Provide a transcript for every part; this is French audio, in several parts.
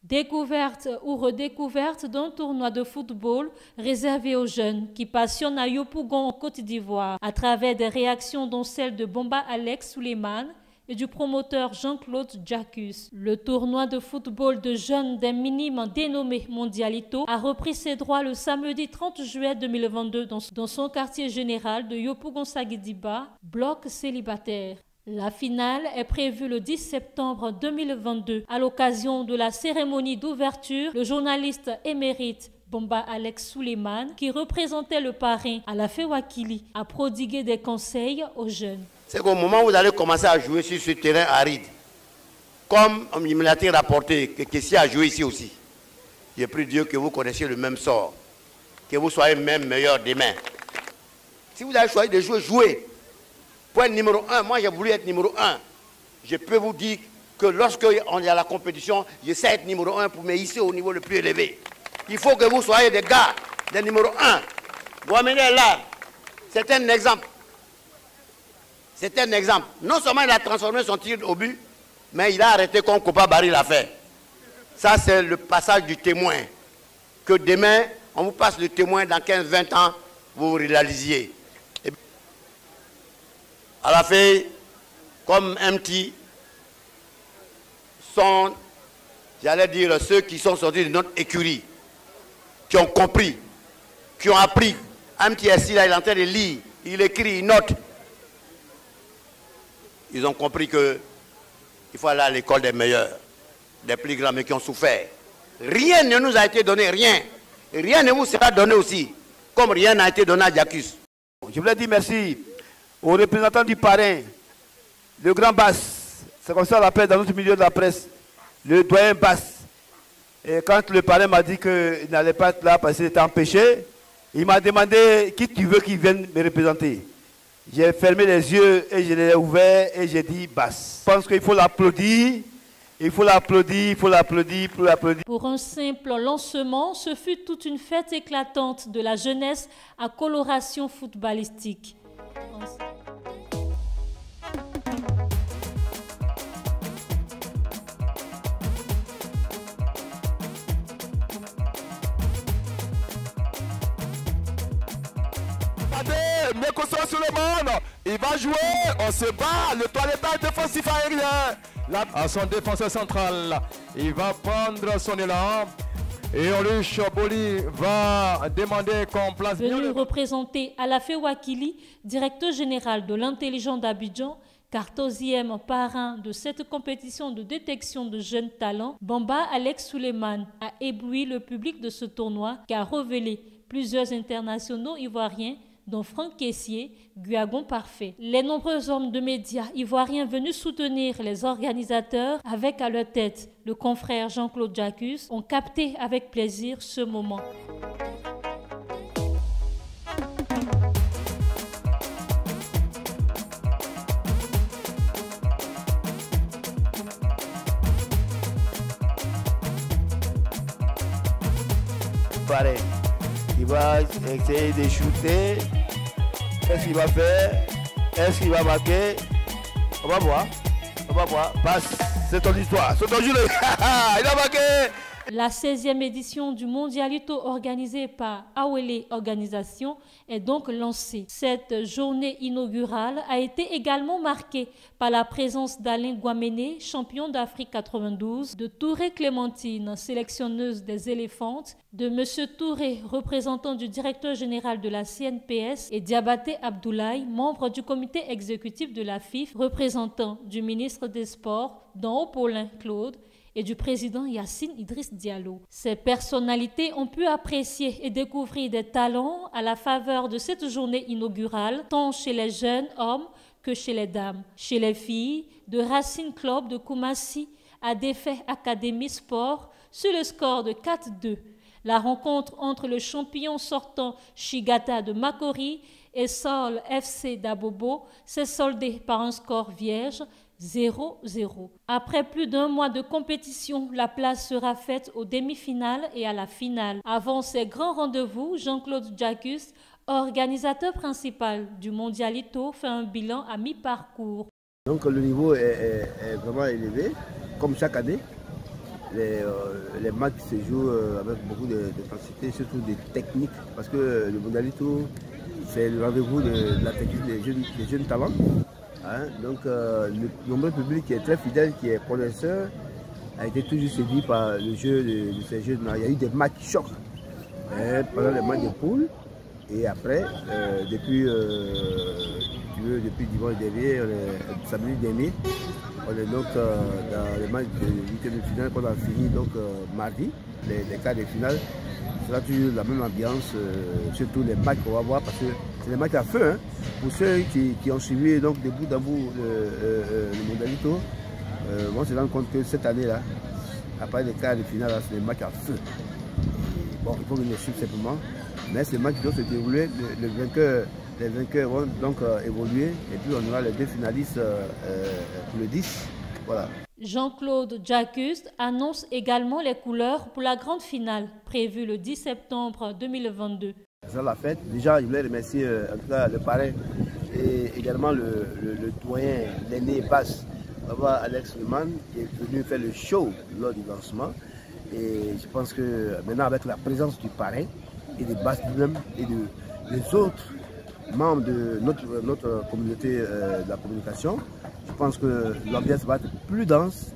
Découverte ou redécouverte d'un tournoi de football réservé aux jeunes qui passionnent à Yopougon en Côte d'Ivoire à travers des réactions dont celle de Bomba Alex Suleiman et du promoteur Jean-Claude Jacques. Le tournoi de football de jeunes des minimes dénommé Mondialito a repris ses droits le samedi 30 juillet 2022 dans son quartier général de Yopougon-Saguidiba, bloc célibataire. La finale est prévue le 10 septembre 2022. À l'occasion de la cérémonie d'ouverture, le journaliste émérite Bomba Alex Suleiman, qui représentait le parrain Alafé Wakili, a prodigué des conseils aux jeunes. C'est qu'au moment où vous allez commencer à jouer sur ce terrain aride, comme il me l'a été rapporté, que Kessie a joué ici aussi, j'ai pris Dieu que vous connaissiez le même sort, que vous soyez même meilleur demain. Si vous avez choisi de jouer, jouez. Point numéro 1, moi j'ai voulu être numéro 1. Je peux vous dire que lorsque on est à la compétition, je sais être numéro 1 pour me hisser au niveau le plus élevé. Il faut que vous soyez des gars, des numéro 1. Vous amenez là, c'est un exemple. C'est un exemple. Non seulement il a transformé son tir au but, mais il a arrêté comme Copa Barry l'a fait. Ça, c'est le passage du témoin. Que demain, on vous passe le témoin dans 15-20 ans, vous réalisiez. À la fin, comme MT, sont, j'allais dire, ceux qui sont sortis de notre écurie, qui ont compris, qui ont appris. MT est ici, là, il est en train de lire, il écrit, il note. Ils ont compris qu'il faut aller à l'école des meilleurs, des plus grands, mais qui ont souffert. Rien ne nous a été donné, rien. Et rien ne vous sera donné aussi, comme rien n'a été donné à Jacques. Je voulais dire merci aux représentants du parrain, le grand Bass. C'est comme ça qu'on l'appelle dans notre milieu de la presse, le doyen Bass. Et quand le parrain m'a dit qu'il n'allait pas être là parce qu'il était empêché, il m'a demandé qui tu veux qu'il vienne me représenter. J'ai fermé les yeux et je les ai ouverts et j'ai dit Bass. Je pense qu'il faut l'applaudir, il faut l'applaudir, il faut l'applaudir, il faut l'applaudir. Pour un simple lancement, ce fut toute une fête éclatante de la jeunesse à coloration footballistique. Mekoso Suleiman, il va jouer, on se bat, le toilettage défensif aérien. À son défenseur central, il va prendre son élan. Et Olush Boli va demander qu'on place bien. Venu représenter Alafé Wakili, directeur général de l'intelligence d'Abidjan, 14e parrain de cette compétition de détection de jeunes talents, Bomba Alex Suleiman a ébloui le public de ce tournoi qui a révélé plusieurs internationaux ivoiriens dont Franck Kessié, Guagon Parfait. Les nombreux hommes de médias ivoiriens venus soutenir les organisateurs avec à leur tête le confrère Jean-Claude Jacques ont capté avec plaisir ce moment. Pareil. Il va essayer de shooter. Qu'est-ce qu'il va faire? Est-ce qu'il va marquer? On va voir. On va voir. Passe. C'est ton histoire. C'est ton jeu. Il a marqué. La 16e édition du Mondialito organisée par Awele Organisation est donc lancée. Cette journée inaugurale a été également marquée par la présence d'Alain Guaméné, champion d'Afrique 92, de Touré Clémentine, sélectionneuse des éléphantes, de M. Touré, représentant du directeur général de la CNPS, et Diabaté Abdoulaye, membre du comité exécutif de la FIF, représentant du ministre des Sports, dont Paulin Claude, et du président Yacine Idriss Diallo. Ces personnalités ont pu apprécier et découvrir des talents à la faveur de cette journée inaugurale, tant chez les jeunes hommes que chez les dames. Chez les filles, de Racing Club de Koumassi à Défait Académie Sport sur le score de 4-2. La rencontre entre le champion sortant Chigata de Makori et Sol FC d'Abobo s'est soldée par un score vierge 0-0. Après plus d'un mois de compétition, la place sera faite aux demi-finales et à la finale. Avant ces grands rendez-vous, Jean-Claude Jacques, organisateur principal du Mondialito, fait un bilan à mi-parcours. Donc le niveau est vraiment élevé, comme chaque année. les matchs se jouent avec beaucoup d'intensité, surtout des techniques, parce que le Mondialito, c'est le rendez-vous de la technique des jeunes talents. Hein? Donc le nombreux public qui est très fidèle, qui est connaisseur, a été toujours séduit par le jeu de ces jeunes. Il y a eu des matchs chocs pendant les matchs de poule, et après, depuis dimanche dernier, samedi dernier, on est donc dans les matchs de huitième de finale qu'on a fini donc mardi, les quarts de finale. Ce sera toujours la même ambiance, surtout les matchs qu'on va voir, parce que c'est des matchs à feu. Hein. Pour ceux qui ont suivi donc de bout en bout le Mondialito, on se rend compte que cette année-là, après les quarts de finale, c'est des matchs à feu. Et bon, il faut venir suivre simplement, mais ces matchs doivent se dérouler, les vainqueurs vont donc évoluer, et puis on aura les deux finalistes pour le 10. Voilà. Jean-Claude Jacquust annonce également les couleurs pour la grande finale, prévue le 10 septembre 2022. C'est la fête. Déjà, je voulais remercier en tout cas le parrain et également le doyen, l'aîné basse, Alex Leman, qui est venu faire le show lors du lancement. Et je pense que maintenant, avec la présence du parrain et des basses lui-même et des autres membres de notre communauté de la communication, je pense que l'ambiance va être plus dense.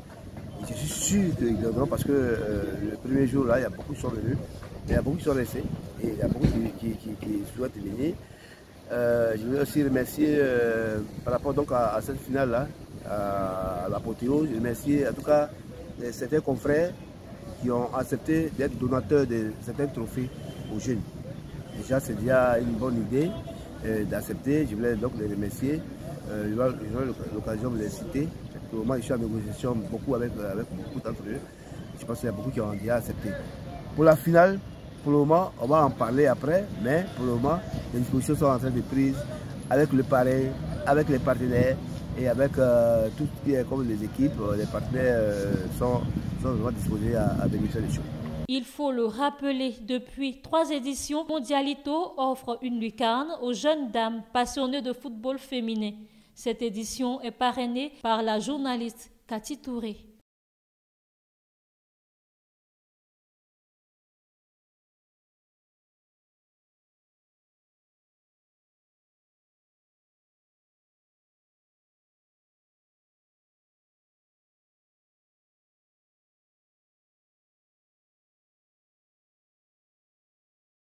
Je suis sûr qu'ils viendront parce que le premier jour, là, il y a beaucoup qui sont venus, il y a beaucoup qui sont restés et il y a beaucoup qui souhaitent venir. Je voulais aussi remercier par rapport donc à cette finale-là, à l'apothéose, je remercie en tout cas certains confrères qui ont accepté d'être donateurs de certains trophées aux jeunes. Déjà, c'est déjà une bonne idée d'accepter. Je voulais donc les remercier. J'aurai l'occasion de les citer. Pour moi, je suis en négociation beaucoup avec beaucoup d'entre eux. Je pense qu'il y a beaucoup qui ont déjà accepté. Pour la finale, pour le moment, on va en parler après, mais pour le moment, les dispositions sont en train de prises avec le parrain, avec les partenaires et avec tout ce qui est comme les équipes. Les partenaires sont vraiment disposés à venir faire les choses. Il faut le rappeler, depuis 3 éditions, Mondialito offre une lucarne aux jeunes dames passionnées de football féminin. Cette édition est parrainée par la journaliste Cathy Touré.